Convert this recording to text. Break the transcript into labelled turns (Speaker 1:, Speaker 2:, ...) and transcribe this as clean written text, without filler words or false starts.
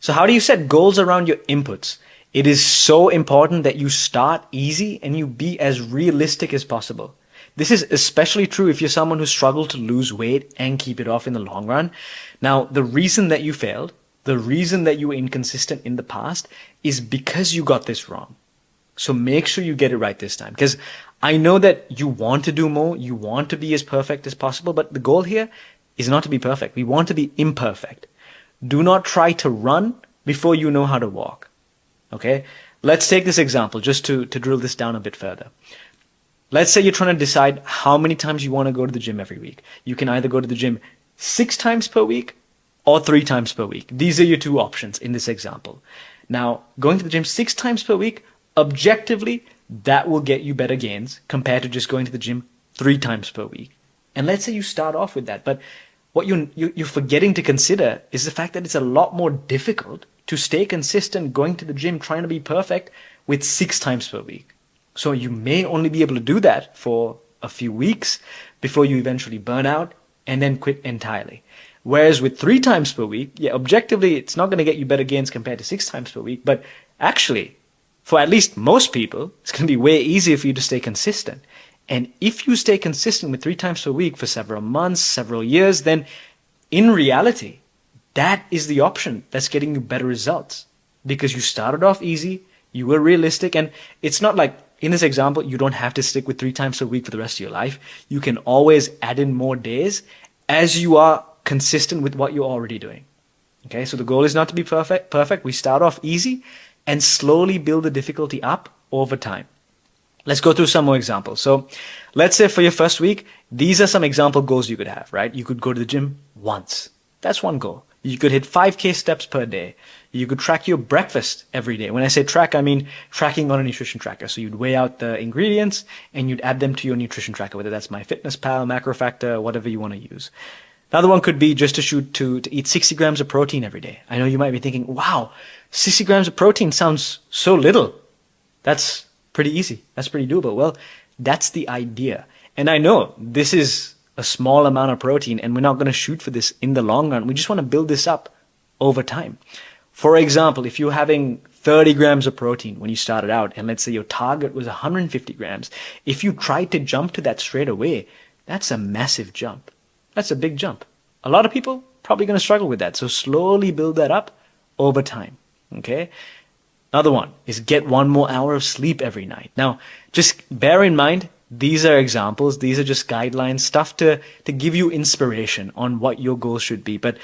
Speaker 1: So how do you set goals around your inputs? It is so important that you start easy and you be as realistic as possible. This is especially true if you're someone who struggled to lose weight and keep it off in the long run. Now, the reason that you failed, the reason that you were inconsistent in the past is because you got this wrong. So make sure you get it right this time. Because I know that you want to do more, you want to be as perfect as possible, but the goal here is not to be perfect. We want to be imperfect. Do not try to run before you know how to walk. Okay? Let's take this example just to drill this down a bit further. Let's say you're trying to decide how many times you want to go to the gym every week. You can either go to the gym 6 times per week or 3 times per week. These are your two options in this example. Now, going to the gym 6 times per week, objectively, that will get you better gains compared to just going to the gym 3 times per week. And let's say you start off with that, but what you're forgetting to consider is the fact that it's a lot more difficult to stay consistent going to the gym, trying to be perfect with 6 times per week. So you may only be able to do that for a few weeks before you eventually burn out and then quit entirely. Whereas with 3 times per week, yeah, objectively, it's not going to get you better gains compared to 6 times per week, but actually, for at least most people, it's going to be way easier for you to stay consistent. And if you stay consistent with 3 times per week for several months, several years, then in reality, that is the option that's getting you better results. Because you started off easy, you were realistic, and it's not like, in this example, you don't have to stick with 3 times a week for the rest of your life. You can always add in more days as you are consistent with what you're already doing. Okay, so the goal is not to be perfect. We start off easy and slowly build the difficulty up over time. Let's go through some more examples. So let's say for your first week, these are some example goals you could have, right? You could go to the gym once. That's one goal. You could hit 5K steps per day. You could track your breakfast every day. When I say track, I mean tracking on a nutrition tracker. So you'd weigh out the ingredients and you'd add them to your nutrition tracker, whether that's MyFitnessPal, MacroFactor, whatever you want to use. Another one could be just to shoot to eat 60 grams of protein every day. I know you might be thinking, wow, 60 grams of protein sounds so little. That's pretty easy. That's pretty doable. Well, that's the idea. And I know this is a small amount of protein and we're not going to shoot for this in the long run. We just want to build this up over time. For example, if you're having 30 grams of protein when you started out, and let's say your target was 150 grams, if you tried to jump to that straight away, that's a massive jump. That's a big jump. A lot of people probably going to struggle with that. So slowly build that up over time. Okay? Another one is get 1 more hour of sleep every night. Now, just bear in mind, these are examples. These are just guidelines, stuff to give you inspiration on what your goals should be. But